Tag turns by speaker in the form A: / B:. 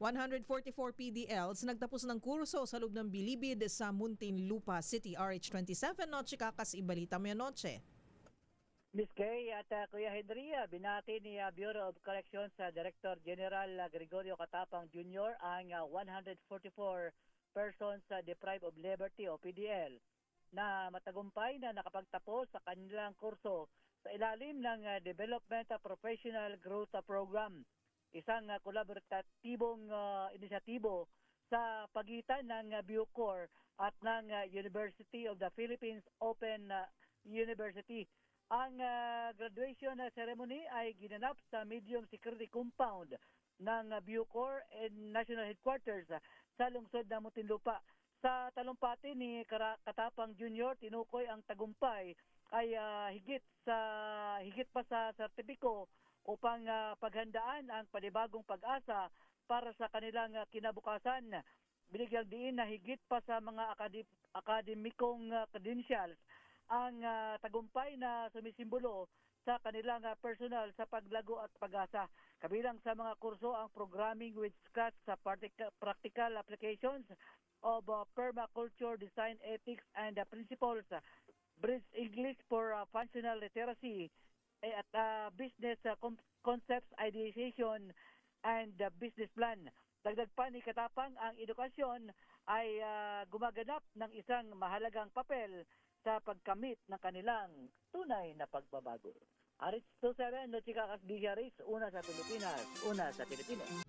A: 144 PDLs nagtapos ng kurso sa loob ng Bilibid sa Muntinlupa City. RH27 Noche Kakas, ibalita mo yan, Noche.
B: Ms. Kay at Kuya Henry, binati ni Bureau of Corrections Director General Gregorio Catapang Jr. ang 144 persons deprived of liberty o PDL na matagumpay na nakapagtapos sa kanilang kurso sa ilalim ng Development Professional Growth Program, isang kolaboratibong inisyatibo sa pagitan ng Bucor at ng University of the Philippines Open University. Ang graduation ceremony ay ginanap sa medium security compound ng Bucor and National Headquarters sa lungsod ng Muntinlupa. Sa talumpati ni Katapang Jr., tinukoy ang tagumpay ay higit pa sa sertipiko upang paghandaan ang panibagong pag-asa para sa kanilang kinabukasan. Binigyang diin na higit pa sa mga akademikong credentials ang tagumpay na sumisimbolo sa kanilang personal sa paglago at pag-asa. Kabilang sa mga kurso ang programming with scratch sa practical applications of permaculture, design ethics and principles, bridge English for functional literacy, at business concepts ideation and business plan. Dagdag pa ni Katapang, ang edukasyon ay gumaganap ng isang mahalagang papel sa pagkamit ng kanilang tunay na pagbabago. RH27, Noche Kakas, una sa Pilipinas, una sa Pilipinas.